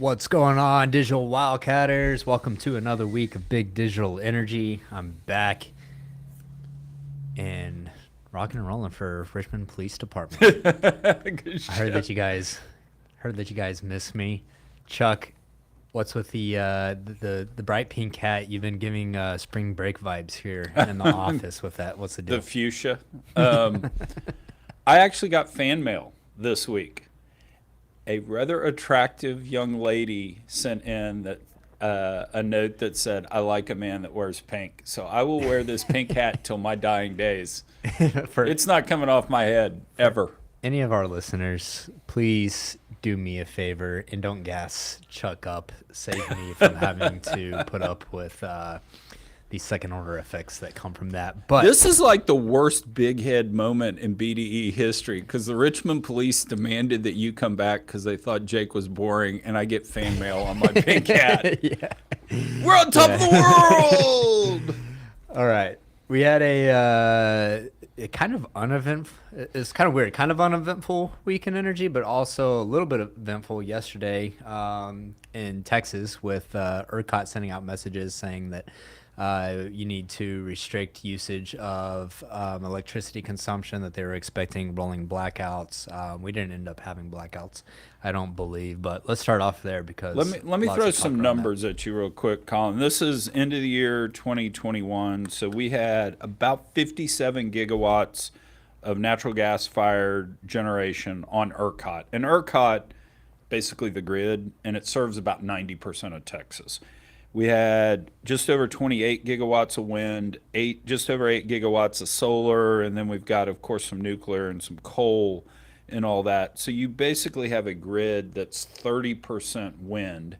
What's going on, digital wildcatters? Welcome to another week of Big Digital Energy. I'm back and rocking and rolling for Richmond Police Department. Good I heard that shit. you guys miss me. Chuck, what's with the bright pink cat? You've been giving spring break vibes here in the office with that. What's the The deal? fuchsia. Um, I actually got fan mail this week. A rather attractive young lady sent in that a note that said, "I like a man that wears pink." So I will wear this pink hat till my dying days. for It's not coming off my head for ever. any of our listeners, please do me a favor and don't gas Chuck up. Save me from having to put up with the second order effects that come from that. But This is like the worst big head moment in BDE history because the Richmond police demanded that you come back because they thought Jake was boring, and I get fan mail on my pink hat. yeah. We're on top of the world. All right. We had a kind of uneventful, it's kind of weird, kind of uneventful week in energy, but also a little bit eventful yesterday in Texas with ERCOT sending out messages saying that you need to restrict usage of electricity consumption, that they were expecting rolling blackouts. We didn't end up having blackouts, I don't believe, but let's start off there because Let me lots throw of talk some around that. numbers at you real quick, Colin. This is end of the year 2021. So we had about 57 gigawatts of natural gas fired generation on ERCOT. And ERCOT, basically the grid, and it serves about 90% of Texas. We had just over 28 gigawatts of wind, just over 8 gigawatts of solar, and then we've got, of course, some nuclear and some coal and all that. So you basically have a grid that's 30% wind.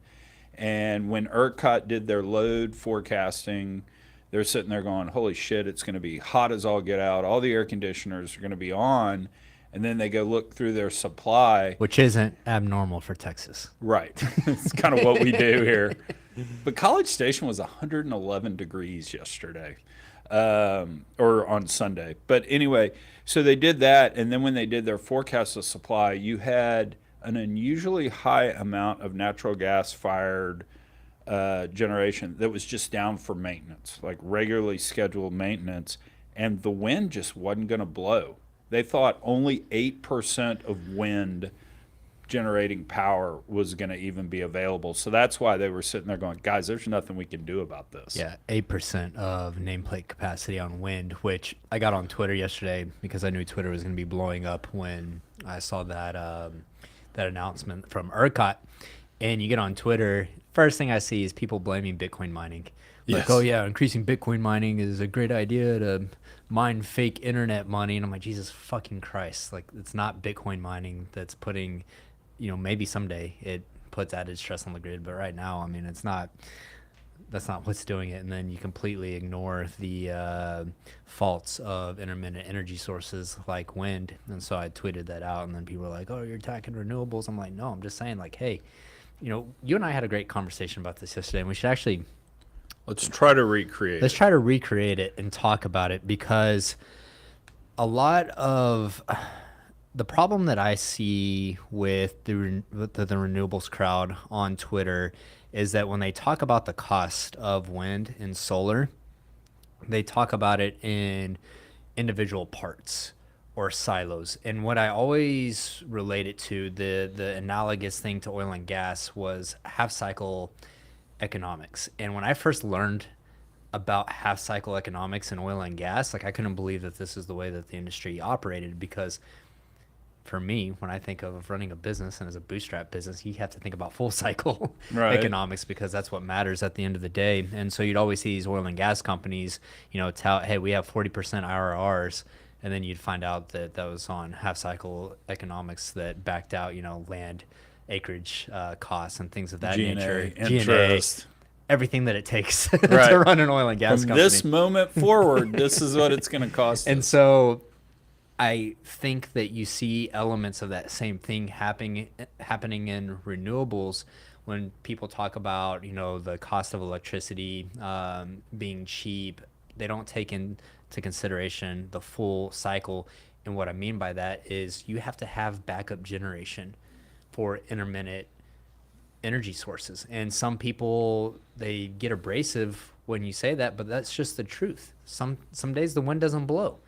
And when ERCOT did their load forecasting, they're sitting there going, holy shit, it's going to be hot as all get out. All the air conditioners are going to be on. And then they go look through their supply. Which isn't abnormal for Texas. Right. It's kind of what we do here. But College Station was 111 degrees yesterday, or on Sunday. But anyway, so they did that, and then when they did their forecast of supply, you had an unusually high amount of natural gas fired generation that was just down for maintenance, like regularly scheduled maintenance, and the wind just wasn't going to blow. They thought only 8% of wind generating power was going to even be available. So that's why they were sitting there going, guys, there's nothing we can do about this. Yeah, 8% of nameplate capacity on wind, which I got on Twitter yesterday because I knew Twitter was going to be blowing up when I saw that announcement from ERCOT. And you get on Twitter, first thing I see is people blaming Bitcoin mining. Like, Yes. oh yeah, increasing Bitcoin mining is a great idea to mine fake internet money. And I'm like, Jesus fucking Christ. Like, it's not Bitcoin mining that's putting, maybe someday it puts added stress on the grid. But right now, I mean, that's not what's doing it. And then you completely ignore the faults of intermittent energy sources like wind. And so I tweeted that out, and then people were like, oh, you're attacking renewables. I'm like, no, I'm just saying, like, hey, you and I had a great conversation about this yesterday, and we should actually Let's try to recreate let's it. try to recreate it and talk about it, because a lot of the problem that I see with the renewables crowd on Twitter is that when they talk about the cost of wind and solar, they talk about it in individual parts or silos. And what I always relate it to, the analogous thing to oil and gas, was half cycle economics. And when I first learned about half cycle economics in oil and gas, like, I couldn't believe that this is the way that the industry operated, because for me, when I think of running a business, and as a bootstrap business, you have to think about full cycle Right. economics, because that's what matters at the end of the day. And so you'd always see these oil and gas companies, tell, hey, we have 40% IRRs. And then you'd find out that that was on half cycle economics that backed out, land acreage costs and things of that nature, G&A, interest. everything that it takes to Right. run an oil and gas From company. this moment forward, this is what it's going to cost And us. so I think that you see elements of that same thing happening in renewables when people talk about, the cost of electricity being cheap. They don't take into consideration the full cycle. And what I mean by that is you have to have backup generation for intermittent energy sources. And some people, they get abrasive when you say that, but that's just the truth. Some days the wind doesn't blow.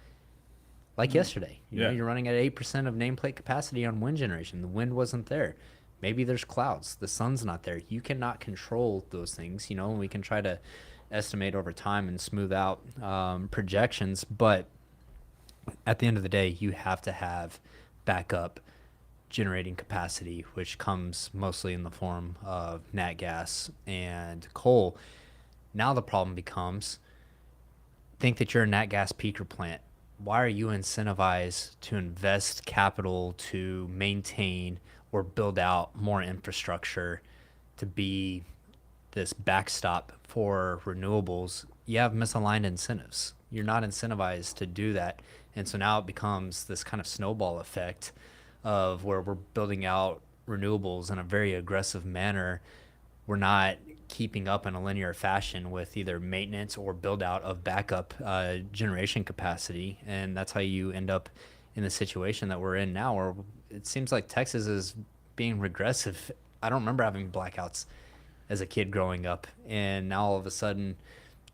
Like yesterday, Yeah. you're running at 8% of nameplate capacity on wind generation. The wind wasn't there. Maybe there's clouds. The sun's not there. You cannot control those things, and we can try to estimate over time and smooth out projections. But at the end of the day, you have to have backup generating capacity, which comes mostly in the form of nat gas and coal. Now the problem becomes, think that you're a nat gas peaker plant. Why are you incentivized to invest capital to maintain or build out more infrastructure to be this backstop for renewables? You have misaligned incentives. You're not incentivized to do that. And so now it becomes this kind of snowball effect of where we're building out renewables in a very aggressive manner. We're not keeping up in a linear fashion with either maintenance or build out of backup generation capacity. And that's how you end up in the situation that we're in now, where it seems like Texas is being regressive. I don't remember having blackouts as a kid growing up. And now all of a sudden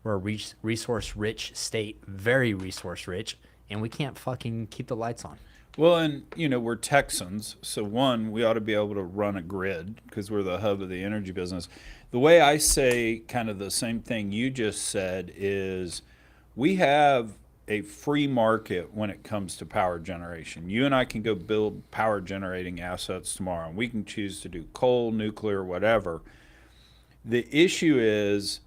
we're a resource rich state, very resource rich, and we can't fucking keep the lights on. Well, and we're Texans, so one, we ought to be able to run a grid because we're the hub of the energy business. The way I say kind of the same thing you just said is we have a free market when it comes to power generation. You and I can go build power generating assets tomorrow, and we can choose to do coal, nuclear, whatever. The issue is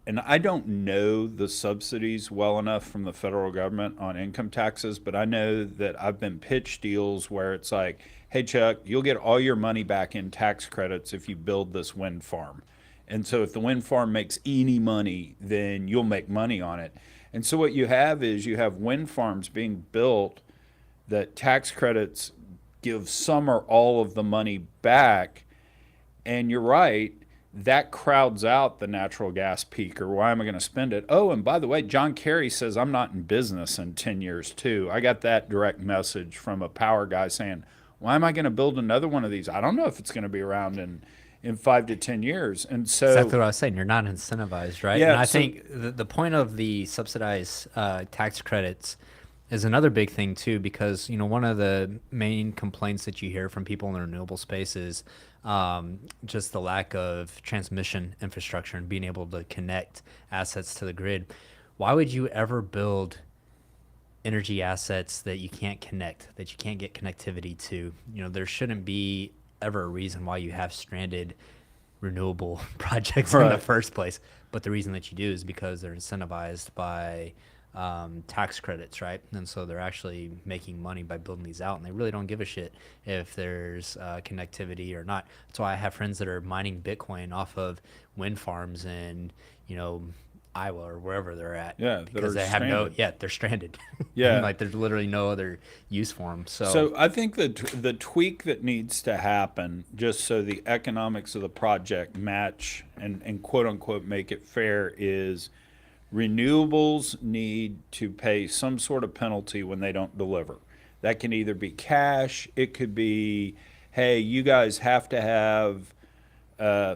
and I don't know the subsidies well enough from the federal government on income taxes, but I know that I've been pitched deals where it's like, hey, Chuck, you'll get all your money back in tax credits if you build this wind farm. And so if the wind farm makes any money, then you'll make money on it. And so what you have is you have wind farms being built that tax credits give some or all of the money back. And you're right, that crowds out the natural gas peaker. Why am I going to spend it? Oh, and by the way, John Kerry says I'm not in business in 10 years too. I got that direct message from a power guy saying, why am I going to build another one of these? I don't know if it's going to be around in 5 to 10 years. And so Exactly what I was saying. You're not incentivized, right? Yeah, And I so think the point of the subsidized tax credits is another big thing too, because one of the main complaints that you hear from people in the renewable space is just the lack of transmission infrastructure and being able to connect assets to the grid. Why would you ever build energy assets that you can't connect, that you can't get connectivity to? There shouldn't be ever a reason why you have stranded renewable projects in the right. first place. But the reason that you do is because they're incentivized by tax credits, right? And so they're actually making money by building these out, and they really don't give a shit if there's connectivity or not. That's why I have friends that are mining Bitcoin off of wind farms in, Iowa or wherever they're at. Yeah, that Because are they have stranded. they're stranded. Yeah. And like there's literally no other use for them. So I think that the tweak that needs to happen, just so the economics of the project match and quote unquote make it fair, is renewables need to pay some sort of penalty when they don't deliver. That can either be cash, it could be, hey, you guys have to have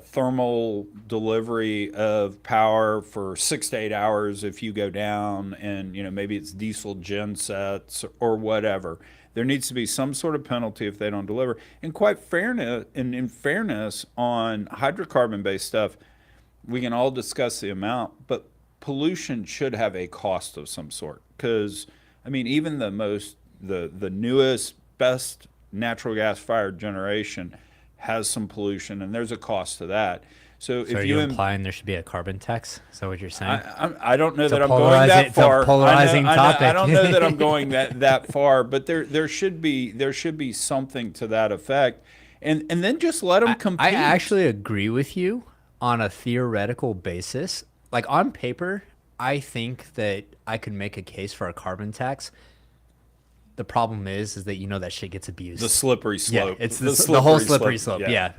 thermal delivery of power for 6 to 8 hours if you go down, and maybe it's diesel gen sets or whatever. There needs to be some sort of penalty if they don't deliver. And quite fairness, and in fairness, on hydrocarbon-based stuff, we can all discuss the amount, but pollution should have a cost of some sort. Because even the newest, best natural gas fired generation has some pollution, and there's a cost to that. So are if you you implying there should be a carbon tax? Is that what you're saying? I don't know It's a that I'm going that it's a far. polarizing topic. I don't know that I'm going that far, but there should be something to that effect, and then just let them compete. I actually agree with you on a theoretical basis. Like on paper, I think that I could make a case for a carbon tax. The problem is that that shit gets abused. The slippery slope. Yeah, it's the whole slippery slope. Yeah.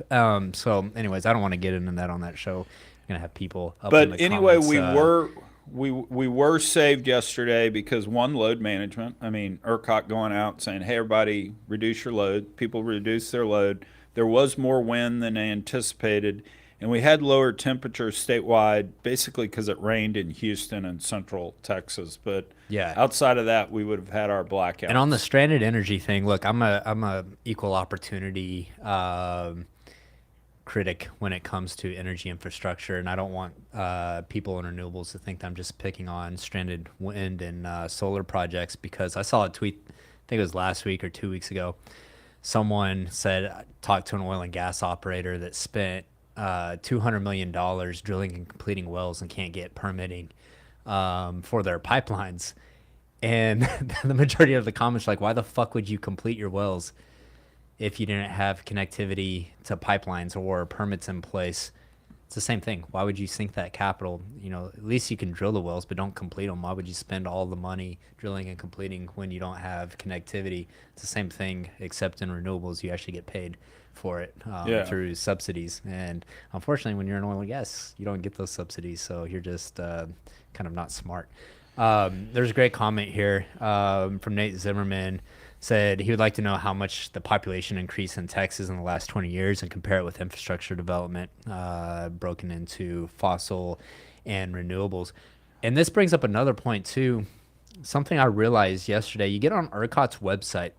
So, anyways, I don't want to get into that on that show. I'm gonna have people up in But the anyway, comments, we were saved yesterday because one, load management. ERCOT going out saying, hey, everybody, reduce your load. People reduce their load. There was more wind than anticipated, and we had lower temperatures statewide, basically because it rained in Houston and central Texas. But Yeah. outside of that, we would have had our And on the blackouts. stranded energy thing, look, I'm a equal opportunity critic when it comes to energy infrastructure, and I don't want people in renewables to think that I'm just picking on stranded wind and solar projects, because I saw a tweet, I think it was last week or 2 weeks ago. Someone said, talked to an oil and gas operator that spent $200 million drilling and completing wells and can't get permitting for their pipelines. And the majority of the comments are like, why the fuck would you complete your wells if you didn't have connectivity to pipelines or permits in place? It's the same thing. Why would you sink that capital? You know, at least you can drill the wells, but don't complete them. Why would you spend all the money drilling and completing when you don't have connectivity? It's the same thing, except in renewables, you actually get paid for it Yeah. through subsidies. And unfortunately, when you're in oil and gas, you don't get those subsidies. So you're just kind of not smart. There's a great comment here from Nate Zimmerman. Said he would like to know how much the population increased in Texas in the last 20 years and compare it with infrastructure development broken into fossil and renewables. And this brings up another point too. Something I realized yesterday, you get on ERCOT's website,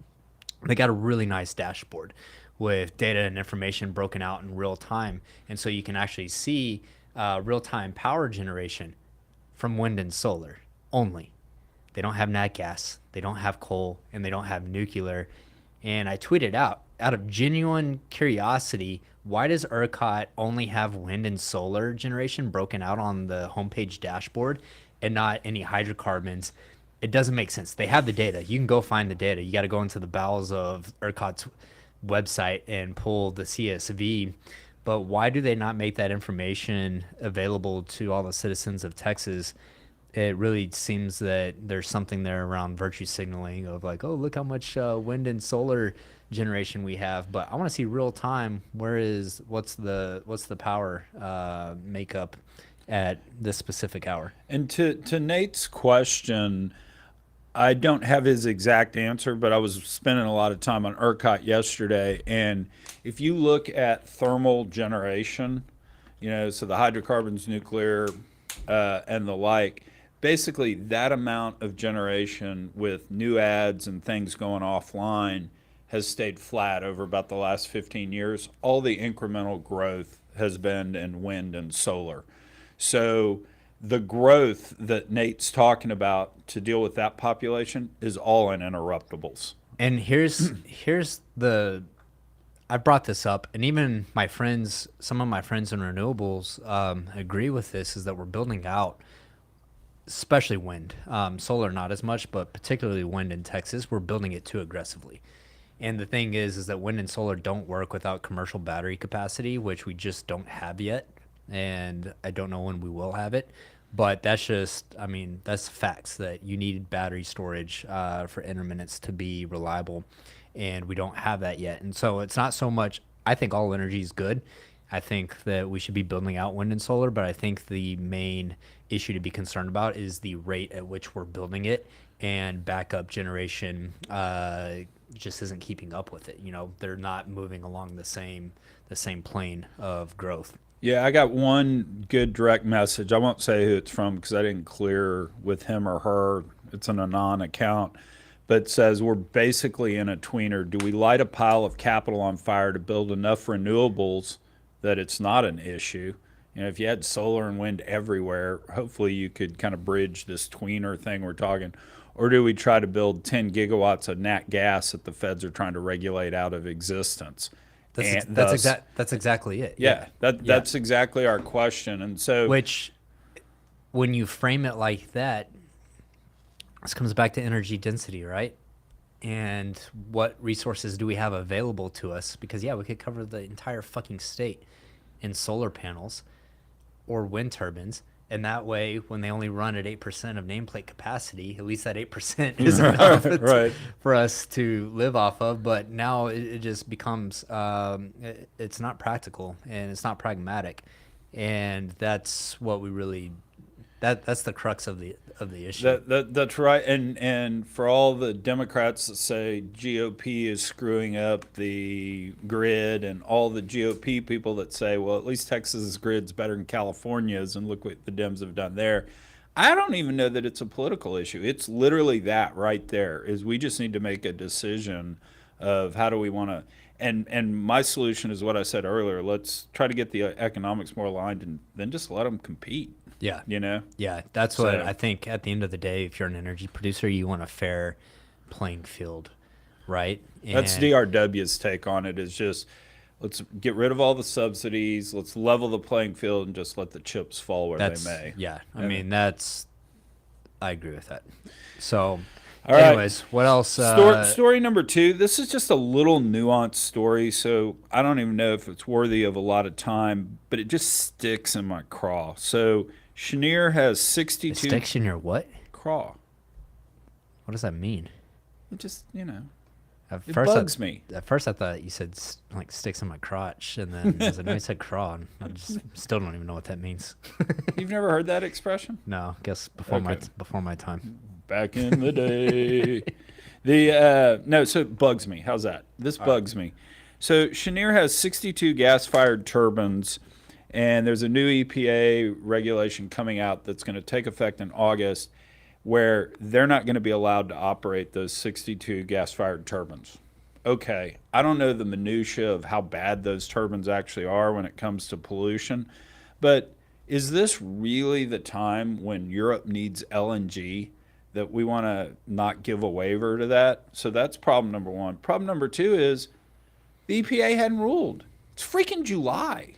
they got a really nice dashboard with data and information broken out in real time. And so you can actually see real-time power generation from wind and solar only. They don't have nat gas, they don't have coal, and they don't have nuclear. And I tweeted out of genuine curiosity, why does ERCOT only have wind and solar generation broken out on the homepage dashboard and not any hydrocarbons? It doesn't make sense. They have the data. You can go find the data. You got to go into the bowels of ERCOT's website and pull the CSV. But why do they not make that information available to all the citizens of Texas? It really seems that there's something there around virtue signaling of like, oh, look how much wind and solar generation we have. But I want to see real time. What's the power makeup at this specific hour? And to Nate's question, I don't have his exact answer, but I was spending a lot of time on ERCOT yesterday. And if you look at thermal generation, so the hydrocarbons, nuclear, and the like, basically that amount of generation with new ads and things going offline has stayed flat over about the last 15 years. All the incremental growth has been in wind and solar. So the growth that Nate's talking about to deal with that population is all in interruptibles. And here's the I brought this up, and even some of my friends in renewables agree with this, is that we're building out, especially wind, solar not as much, but particularly wind in Texas, we're building it too aggressively. And the thing is that wind and solar don't work without commercial battery capacity, which we just don't have yet. And I don't know when we will have it. But that's facts that you need battery storage for intermittents to be reliable. And we don't have that yet. And so it's not so much, I think all energy is good. I think that we should be building out wind and solar, but I think the main issue to be concerned about is the rate at which we're building it, and backup generation just isn't keeping up with it. They're not moving along the same plane of growth. Yeah, I got one good direct message. I won't say who it's from because I didn't clear with him or her. It's an anon account, but it says we're basically in a tweener. Do we light a pile of capital on fire to build enough renewables that it's not an issue? If you had solar and wind everywhere, hopefully you could kind of bridge this tweener thing we're talking. Or do we try to build 10 gigawatts of nat gas that the feds are trying to regulate out of existence? That's exactly it. Yeah, that's exactly our question. And so, Which, when you frame it like that, this comes back to energy density, right? And what resources do we have available to us? Because we could cover the entire fucking state in solar panels or wind turbines. And that way, when they only run at 8% of nameplate capacity, at least that 8% is enough right. for us to live off of. But now it just becomes, it's not practical and it's not pragmatic. And that's what we really That's the crux of the issue. That's right. And for all the Democrats that say GOP is screwing up the grid, and all the GOP people that say, well, at least Texas's grid's better than California's, and look what the Dems have done there. I don't even know that it's a political issue. It's literally that right there. Is we just need to make a decision of how do we want to. And my solution is what I said earlier. Let's try to get the economics more aligned, and then just let them compete. Yeah. You know. Yeah, that's what I think. At the end of the day, if you're an energy producer, you want a fair playing field, right? That's DRW's take on it. Is just let's get rid of all the subsidies. Let's level the playing field and just let the chips fall where they may. Yeah, I mean I agree with that. So, All right. anyways, what else? Story number 2. This is just a little nuanced story, so I don't even know if it's worthy of a lot of time, but it just sticks in my craw. So Cheniere has 62. It sticks in your what? Craw. What does that mean? It just At it first, bugs me. At first, I thought you said like sticks in my crotch, and then as I know you said craw, and I just still don't even know what that means. You've never heard that expression? No, guess before my time. Back in the day. No, so it bugs me. How's that? This bugs me. So Cheniere has 62 gas-fired turbines, and there's a new EPA regulation coming out that's going to take effect in August, where they're not going to be allowed to operate those 62 gas-fired turbines. Okay, I don't know the minutia of how bad those turbines actually are when it comes to pollution, but is this really the time when Europe needs LNG that we want to not give a waiver to that? So that's problem number 1. Problem number 2 is the EPA hadn't ruled. It's freaking July.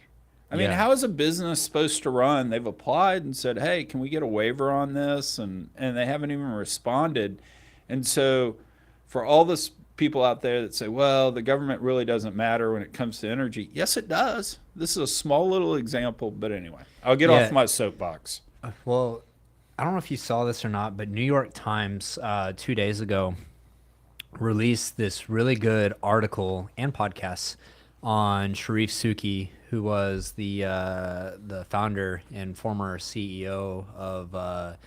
I mean, how is a business supposed to run? They've applied and said, hey, can we get a waiver on this? And they haven't even responded. And so for all this people out there that say, well, the government really doesn't matter when it comes to energy. Yes, it does. This is a small little example. But anyway, I'll get off my soapbox. Well, I don't know if you saw this or not, but New York Times 2 days ago released this really good article and podcast on Sharif Suki, who was the founder and former CEO of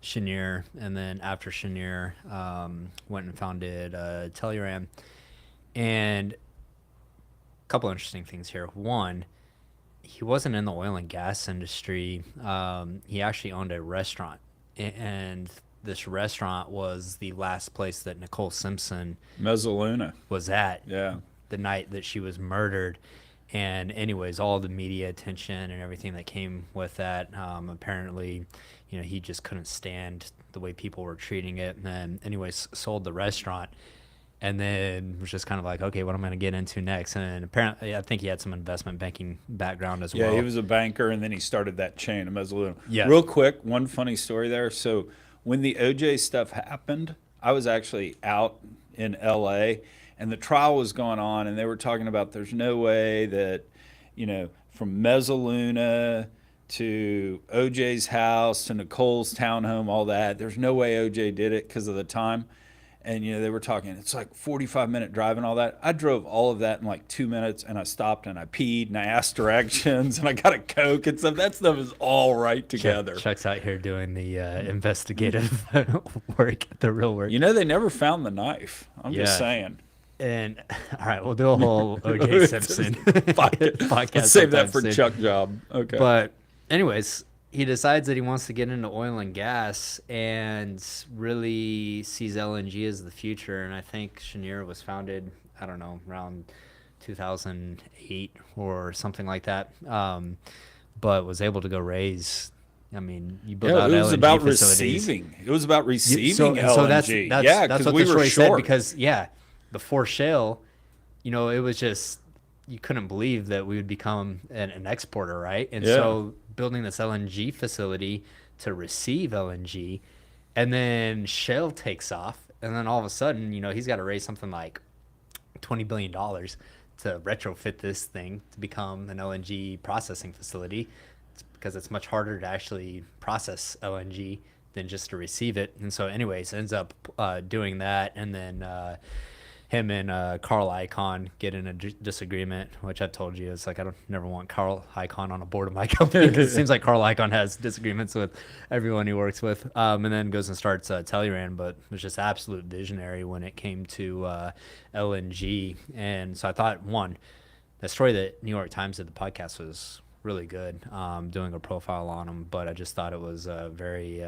Cheniere, and then after Cheniere went and founded Telluride. And a couple interesting things here. One, he wasn't in the oil and gas industry. He actually owned a restaurant, and this restaurant was the last place that Nicole Simpson Mezzaluna was at. Yeah. The night that she was murdered. And anyways, all the media attention and everything that came with that, apparently, he just couldn't stand the way people were treating it. And then anyways, sold the restaurant, and then was just kind of like, okay, what am I going to get into next? And apparently, I think he had some investment banking background as well. Yeah, he was a banker, and then he started that chain of Mezzaluna. Yeah. Real quick, one funny story there. So when the OJ stuff happened, I was actually out in L.A., and the trial was going on, and they were talking about there's no way that, from Mezzaluna to OJ's house to Nicole's townhome, all that, there's no way OJ did it because of the time. And, they were talking, it's like 45-minute drive and all that. I drove all of that in like 2 minutes, and I stopped and I peed and I asked directions and I got a Coke and stuff. That stuff is all right together. Chuck's out here doing the investigative work, the real work. They never found the knife. I'm just saying. And all right, we'll do a whole O.J. Simpson podcast. Let's save that for soon. Chuck Job. Okay. But anyways, he decides that he wants to get into oil and gas and really sees LNG as the future. And I think Cheniere was founded, I don't know, around 2008 or something like that. But was able to go raise. I mean, you build out LNG facilities. It was about receiving. It was about receiving LNG. So that's what we the were story short. said, because before shale, it was just, you couldn't believe that we would become an exporter, right? And so building this LNG facility to receive LNG, and then shale takes off, and then all of a sudden, he's got to raise something like $20 billion to retrofit this thing to become an LNG processing facility. It's because it's much harder to actually process LNG than just to receive it. And so anyways, ends up doing that, and then him and Carl Icahn get in a disagreement, which I've told you, it's like I don't never want Carl Icahn on a board of my company because it seems like Carl Icahn has disagreements with everyone he works with, and then goes and starts Teleran, but was just absolute visionary when it came to LNG. And so I thought, one, the story that New York Times did the podcast was really good, doing a profile on him, but I just thought it was very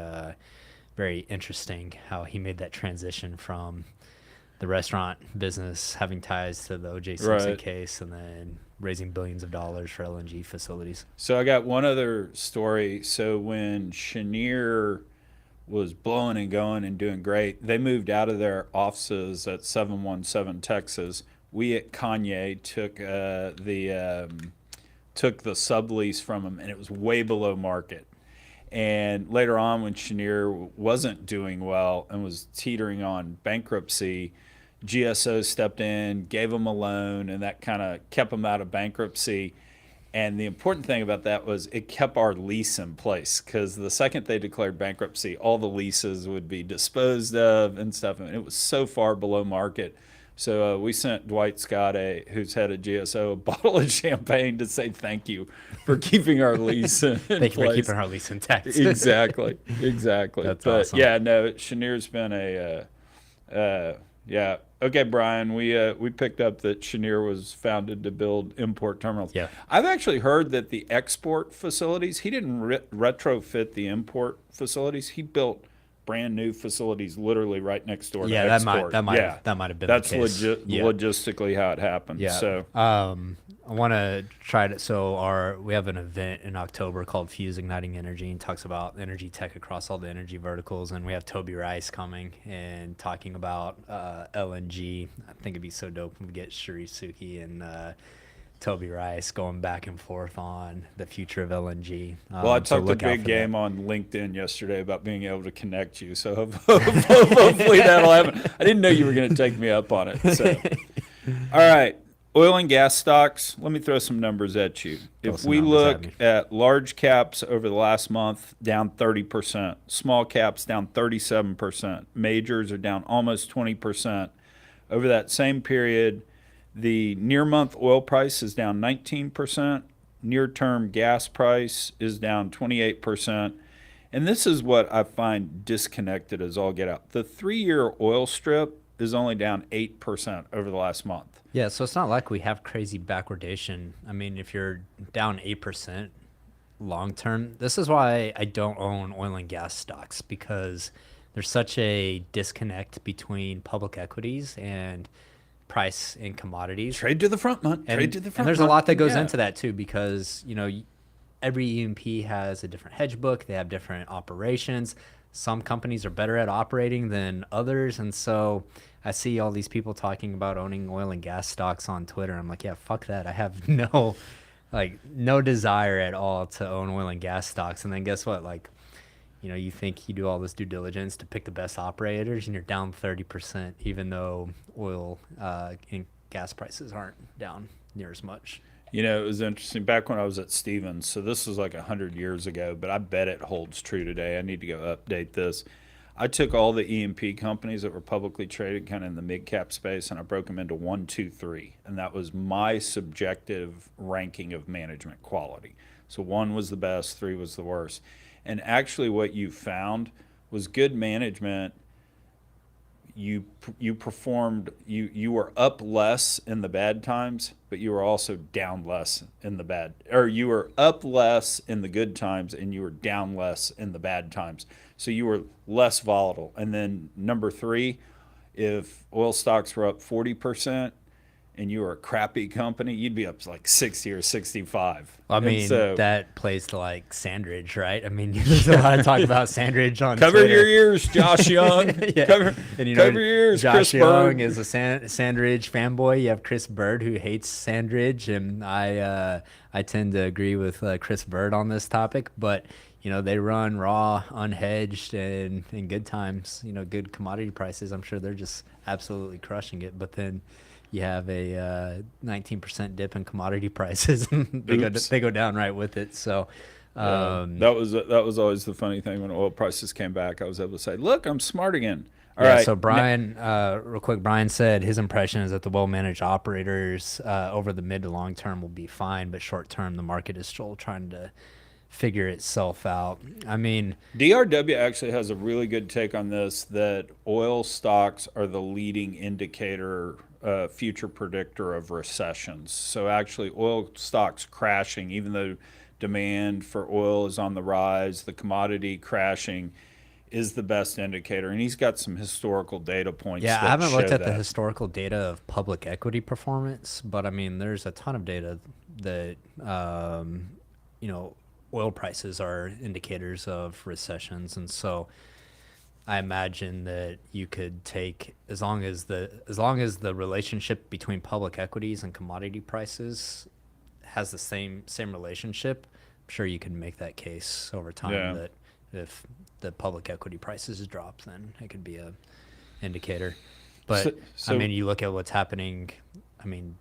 interesting how he made that transition from the restaurant business, having ties to the O.J. Simpson Right. case, and then raising billions of dollars for LNG facilities. So I got one other story. So when Cheniere was blowing and going and doing great, they moved out of their offices at 717 Texas. We at Kanye took the sublease from them, and it was way below market. And later on, when Cheniere wasn't doing well and was teetering on bankruptcy, GSO stepped in, gave them a loan, and that kind of kept them out of bankruptcy. And the important thing about that was it kept our lease in place, because the second they declared bankruptcy, all the leases would be disposed of and stuff. And it was so far below market. So we sent Dwight Scott, who's head of GSO, a bottle of champagne to say thank you for keeping our lease in Thank you for place. keeping our lease intact. Exactly. That's But awesome. yeah, no, Cheniere's been yeah. Okay, Brian, we picked up that Cheniere was founded to build import terminals. Yeah. I've actually heard that the export facilities, he didn't retrofit the import facilities. He built brand new facilities literally right next door to Yeah, export. that might have been That's the case. Yeah. logistically how it happened. Yeah. So I want to try to. So we have an event in October called Fuse Igniting Energy, and talks about energy tech across all the energy verticals. And we have Toby Rice coming and talking about LNG. I think it'd be so dope if we get Shuri Suki and Toby Rice going back and forth on the future of LNG. well, I so talked a look out big for game that. on LinkedIn yesterday about being able to connect you. So hopefully that'll happen. I didn't know you were going to take me up on it. So, all right, oil and gas stocks. Let me throw some numbers at you. Throw If some we numbers at look me. at large caps over the last month, down 30%. Small caps down 37%. Majors are down almost 20%. Over that same period, the near-month oil price is down 19%. Near-term gas price is down 28%. And this is what I find disconnected as all get out. The 3-year oil strip is only down 8% over the last month. Yeah, so it's not like we have crazy backwardation. I mean, if you're down 8% long term, this is why I don't own oil and gas stocks, because there's such a disconnect between public equities and price in commodities. Trade to the front, man. And, Trade to the front. and there's a lot that goes Yeah. into that too, because every E&P has a different hedge book. They have different operations. Some companies are better at operating than others, and so I see all these people talking about owning oil and gas stocks on Twitter. I'm like, yeah, fuck that. I have no desire at all to own oil and gas stocks. And then guess what? You think you do all this due diligence to pick the best operators, and you're down 30%, even though oil and gas prices aren't down near as much. It was interesting back when I was at Stevens. So this was like 100 years ago, but I bet it holds true today. I need to go update this. I took all the E&P companies that were publicly traded kind of in the mid-cap space, and I broke them into 1, 2, 3. And that was my subjective ranking of management quality. So 1 was the best, 3 was the worst. And actually what you found was good management. You performed, you were up less in the bad times, but you were also down less in the bad, or you were up less in the good times and you were down less in the bad times. So you were less volatile. And then number 3, if oil stocks were up 40% and you were a crappy company, you'd be up to like 60 or 65. I And mean, so, that plays to like Sandridge, right? I mean, there's a lot of talk about Sandridge on cover Twitter. your ears, Josh Young. Yeah. Cover, And cover your ears, Josh Chris Young Berg. is a Sandridge fanboy. You have Chris Bird, who hates Sandridge, and I tend to agree with Chris Bird on this topic. But they run raw, unhedged, and in good times, good commodity prices. I'm sure they're just absolutely crushing it. But then you have a 19% dip in commodity prices, and Oops. they go down right with it. So. That was always the funny thing when oil prices came back. I was able to say, "Look, I'm smart again. All Yeah, right. so Brian, real quick, Brian said his impression is that the well-managed operators over the mid to long term will be fine, but short term, the market is still trying to figure itself out. I mean, DRW actually has a really good take on this, that oil stocks are the leading indicator, future predictor of recessions. So actually, oil stocks crashing, even though demand for oil is on the rise, the commodity crashing is the best indicator. And he's got some historical data points yeah, I that haven't looked show at the that. historical data of public equity performance, but I mean, there's a ton of data that, you know, oil prices are indicators of recessions. And so I imagine that you could take, as long as the relationship between public equities and commodity prices has the same relationship, I'm sure you can make that case over time Yeah. that if the public equity prices drop, then it could be a indicator. So, But I so mean, you look at what's happening. I mean,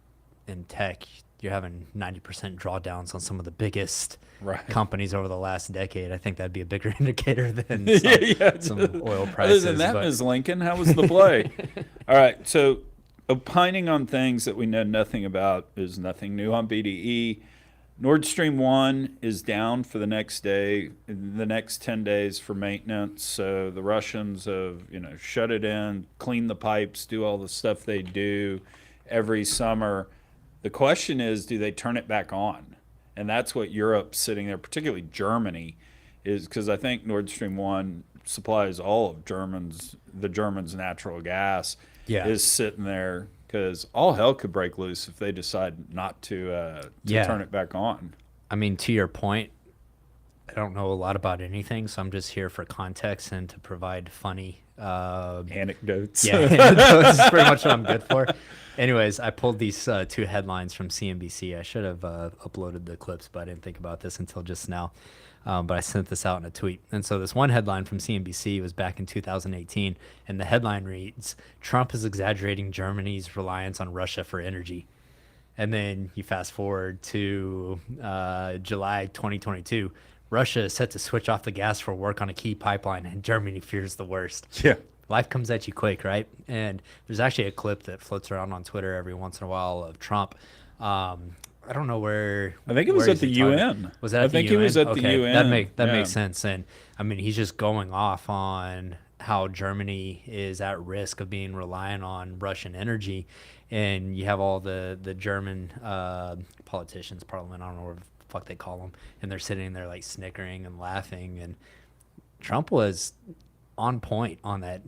in tech, you're having 90% drawdowns on some of the biggest right. companies over the last decade. I think that'd be a bigger indicator than Yeah, some yeah. some oil Other than prices. that, But Ms. Lincoln, how was the play? All right. So, opining on things that we know nothing about is nothing new on BDE. Nord Stream 1 is down for the next day, the next 10 days for maintenance. So the Russians have, shut it in, clean the pipes, do all the stuff they do every summer. The question is, do they turn it back on? And that's what Europe's sitting there, particularly Germany, is because I think Nord Stream 1 supplies all of the Germans' natural gas, yeah, is sitting there because all hell could break loose if they decide not to yeah. turn it back on. I mean, to your point, I don't know a lot about anything, so I'm just here for context and to provide funny. Anecdotes. Yeah, that's pretty much what I'm good for. Anyways, I pulled these two headlines from CNBC. I should have uploaded the clips, but I didn't think about this until just now. But I sent this out in a tweet. And so this one headline from CNBC was back in 2018, and the headline reads, "Trump is exaggerating Germany's reliance on Russia for energy." And then you fast forward to July 2022. Russia is set to switch off the gas for work on a key pipeline, and Germany fears the worst. Yeah. Life comes at you quick, right? And there's actually a clip that floats around on Twitter every once in a while of Trump. I don't know where. I think it was where at he's the talking. UN. Was that I at the think he UN? was at the Okay, UN. that Yeah. makes sense. And I mean, he's just going off on how Germany is at risk of being reliant on Russian energy, and you have all the German politicians, parliament, I don't know what the fuck they call them, and they're sitting there like snickering and laughing. And Trump was on point on that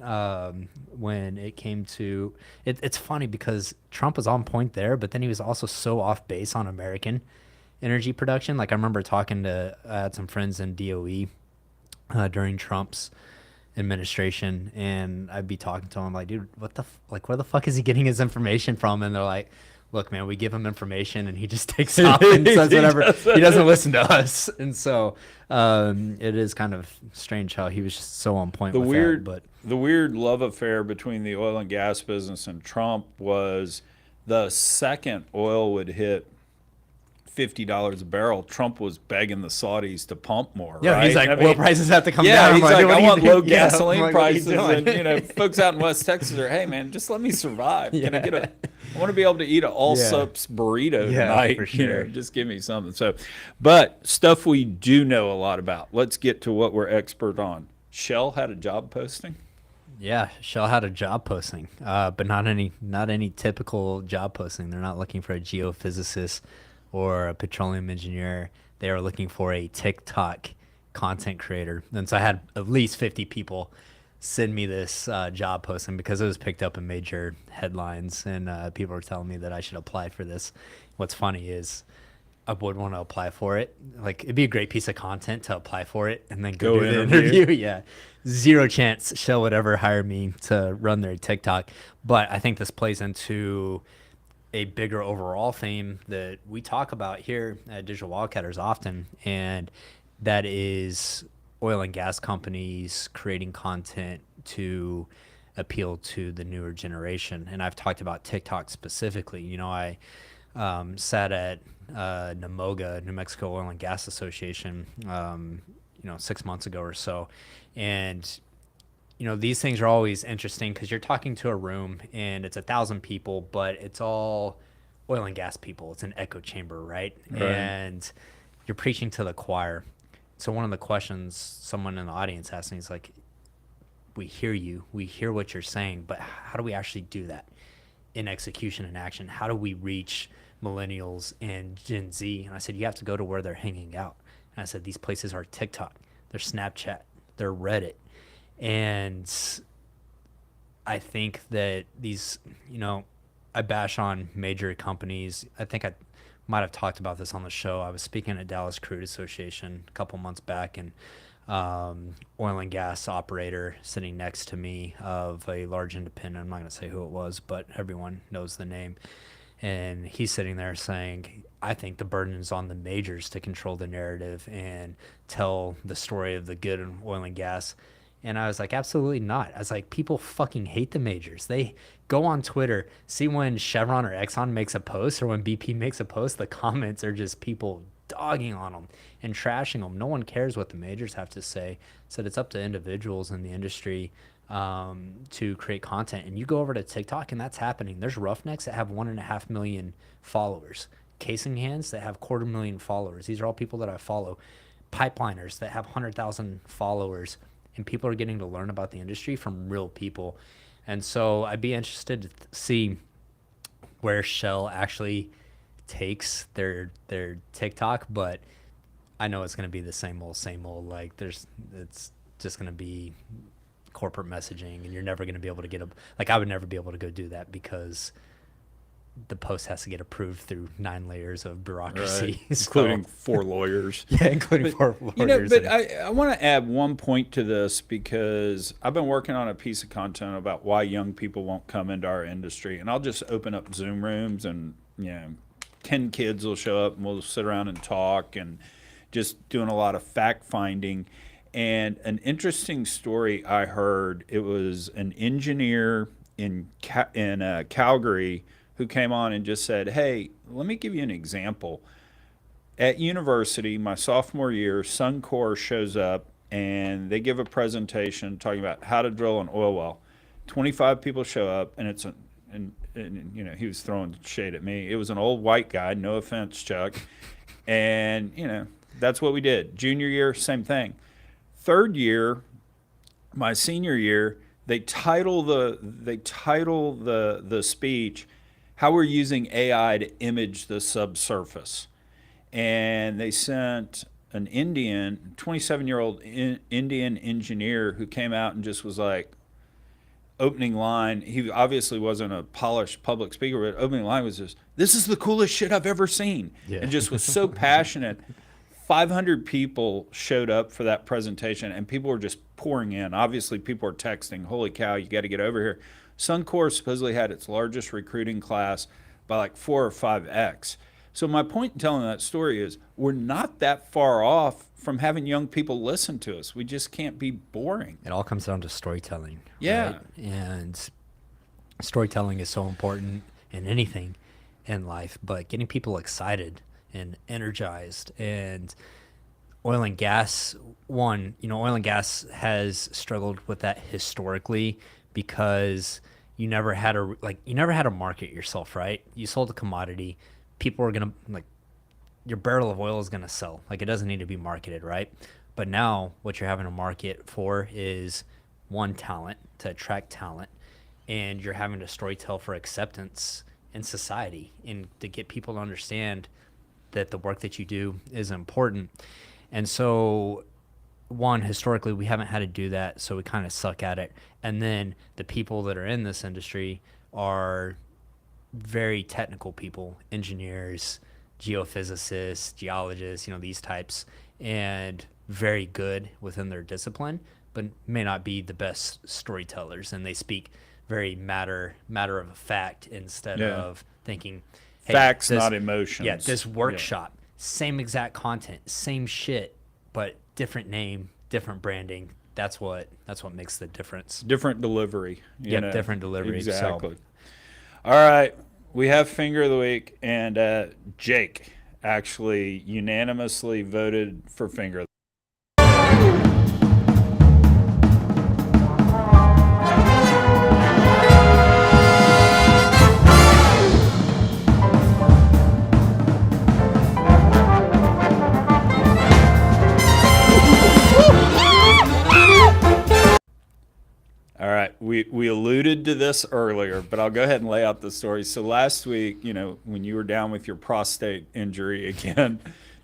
when it came to it. It's funny because Trump was on point there, but then he was also so off base on American energy production. Like I remember I had some friends in DOE during Trump's administration, and I'd be talking to him like, dude, like where the fuck is he getting his information from? And they're like, look, man, we give him information and he just takes off and says whatever. He doesn't listen to us. And so it is kind of strange how he was just so on point The with weird, that. But the weird love affair between the oil and gas business and Trump was the second oil would hit $50 a barrel, Trump was begging the Saudis to pump more. yeah, right? he's like, I oil mean, prices have to come yeah, down. he's like, "What I do you want think?" low Yeah, I'm gasoline like, "What are you prices, doing?" and folks out in West Texas are, hey man, just let me survive. Can I get Yeah. I want to be able to eat an all Yeah. sups burrito Yeah, tonight. for sure. Just give me something. So, but stuff we do know a lot about. Let's get to what we're expert on. Shell had a job posting. Yeah, Shell had a job posting, but not any typical job posting. They're not looking for a geophysicist or a petroleum engineer. They are looking for a TikTok content creator. And so I had at least 50 people send me this job posting because it was picked up in major headlines, and people were telling me that I should apply for this. What's funny is I would want to apply for it. Like it'd be a great piece of content to apply for it and then go do the interview. Yeah. Zero chance Shell would ever hire me to run their TikTok. But I think this plays into a bigger overall theme that we talk about here at Digital Wildcatters often, and that is oil and gas companies creating content to appeal to the newer generation. And I've talked about TikTok specifically. I sat at NMOGA, New Mexico Oil and Gas Association, 6 months ago or so, and these things are always interesting because you're talking to a room and it's 1,000 people, but it's all oil and gas people. It's an echo chamber, right? Right. And you're preaching to the choir. So one of the questions someone in the audience asked me is like, we hear you, we hear what you're saying, but how do we actually do that in execution and action? How do we reach millennials and Gen Z? And I said, you have to go to where they're hanging out. And I said, these places are TikTok, they're Snapchat, they're Reddit. And I think that these, I bash on major companies. I think I might have talked about this on the show. I was speaking at Dallas Crude Association a couple months back, and oil and gas operator sitting next to me of a large independent. I'm not going to say who it was, but everyone knows the name. And he's sitting there saying, I think the burden is on the majors to control the narrative and tell the story of the good in oil and gas. And I was like, absolutely not. I was like, people fucking hate the majors. They go on Twitter, see when Chevron or Exxon makes a post or when BP makes a post, the comments are just people dogging on them and trashing them. No one cares what the majors have to say. So it's up to individuals in the industry to create content. And you go over to TikTok and that's happening. There's roughnecks that have 1.5 million followers, casing hands that have 250,000 followers. These are all people that I follow. Pipeliners that have 100,000 followers. And people are getting to learn about the industry from real people. And so I'd be interested to see where Shell actually takes their TikTok, but I know it's going to be the same old. Like it's just going to be corporate messaging, and you're never going to be able to get I would never be able to go do that because the post has to get approved through 9 layers of bureaucracy, right. Including 4 lawyers. Yeah, including 4 lawyers. But I want to add one point to this because I've been working on a piece of content about why young people won't come into our industry, and I'll just open up Zoom rooms and 10 kids will show up and we'll sit around and talk and just doing a lot of fact finding. And an interesting story I heard, it was an engineer in Calgary who came on and just said, hey, let me give you an example. At university, my sophomore year, Suncor shows up and they give a presentation talking about how to drill an oil well. 25 people show up, and it's he was throwing shade at me. It was an old white guy, no offense, Chuck. And, that's what we did. Junior year, same thing. Third year, my senior year, they title the speech, how we're using AI to image the subsurface. And they sent an 27-year-old Indian engineer who came out and just was like, opening line, he obviously wasn't a polished public speaker, but opening line was just, this is the coolest shit I've ever seen. Yeah. And just was so passionate. 500 people showed up for that presentation, and people were just pouring in. Obviously, people were texting, holy cow, you got to get over here. Suncor supposedly had its largest recruiting class by like 4 or 5x. So my point in telling that story is we're not that far off from having young people listen to us. We just can't be boring. It all comes down to storytelling. Yeah. Right? And storytelling is so important in anything in life, but getting people excited and energized. And oil and gas, oil and gas has struggled with that historically because you never had to market yourself, right? You sold a commodity. People are going to, your barrel of oil is going to sell. It doesn't need to be marketed, right? But now what you're having to market for is talent, to attract talent, and you're having to storytell for acceptance in society and to get people to understand that the work that you do is important. And so historically we haven't had to do that, so we kind of suck at it. And then the people that are in this industry are very technical people, engineers, geophysicists, geologists, these types, and very good within their discipline, but may not be the best storytellers. And they speak very matter of fact instead of thinking, hey, facts, not emotions. Yeah, this workshop, same exact content, same shit, but different name, different branding. That's what makes the difference. Different delivery. Different delivery. Exactly. So. All right. We have Finger of the Week, and Jake actually unanimously voted for Finger of the Week. we alluded to this earlier, but I'll go ahead and lay out the story. So last week, when you were down with your prostate injury again,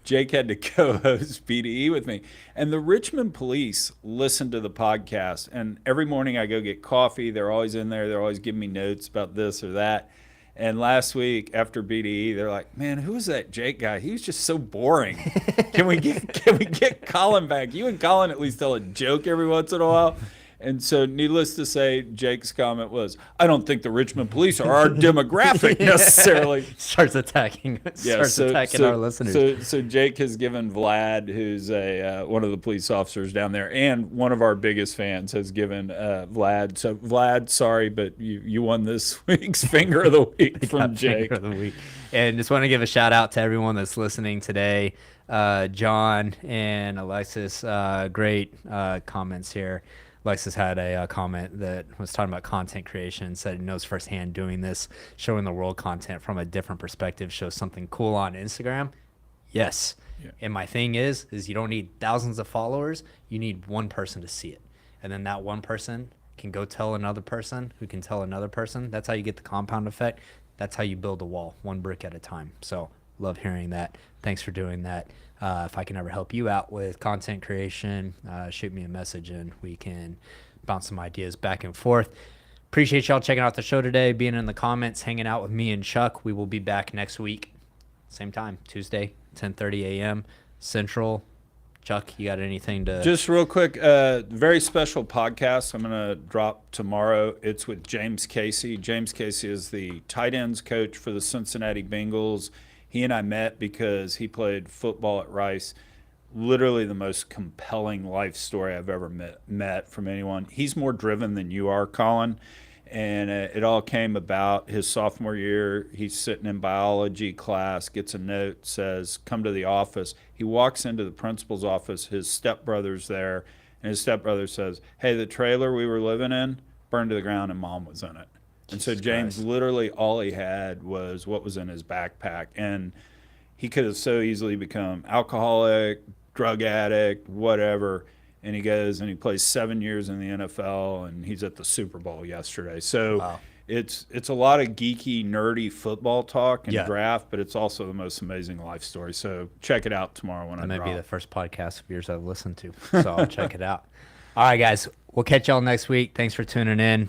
Jake had to co-host BDE with me. And the Richmond police listened to the podcast. And every morning I go get coffee. They're always in there. They're always giving me notes about this or that. And last week after BDE, they're like, "Man, who was that Jake guy? He was just so boring. Can we get Colin back? You and Colin at least tell a joke every once in a while." And so, needless to say, Jake's comment was, "I don't think the Richmond police are our demographic necessarily." Starts attacking our listeners. So Jake has given Vlad, who's one of the police officers down there, and one of our biggest fans, has given Vlad. So Vlad, sorry, but you won this week's Finger of the Week from Jake. Finger of the Week. And just want to give a shout out to everyone that's listening today. John and Alexis, great comments here. Alexis had a comment that was talking about content creation, said he knows firsthand doing this, showing the world content from a different perspective, shows something cool on Instagram. Yes. Yeah. And my thing is you don't need thousands of followers. You need one person to see it. And then that one person can go tell another person who can tell another person. That's how you get the compound effect. That's how you build a wall, one brick at a time. So love hearing that. Thanks for doing that. If I can ever help you out with content creation, shoot me a message and we can bounce some ideas back and forth. Appreciate y'all checking out the show today, being in the comments, hanging out with me and Chuck. We will be back next week, same time, Tuesday, 10:30 a.m. Central. Chuck, you got anything to... Just real quick, very special podcast I'm going to drop tomorrow. It's with James Casey. James Casey is the tight ends coach for the Cincinnati Bengals. He and I met because he played football at Rice. Literally the most compelling life story I've ever met from anyone. He's more driven than you are, Colin. And it all came about his sophomore year. He's sitting in biology class, gets a note, says, "Come to the office." He walks into the principal's office. His stepbrother's there. And his stepbrother says, "Hey, the trailer we were living in burned to the ground and Mom was in it." And so James, literally all he had was what was in his backpack. And he could have so easily become alcoholic, drug addict, whatever. And he goes and he plays 7 years in the NFL, and he's at the Super Bowl yesterday. So wow. It's a lot of geeky, nerdy football talk and draft, but it's also the most amazing life story. So check it out tomorrow when I drop. That may be the first podcast of yours I've listened to, so I'll check it out. All right, guys. We'll catch y'all next week. Thanks for tuning in.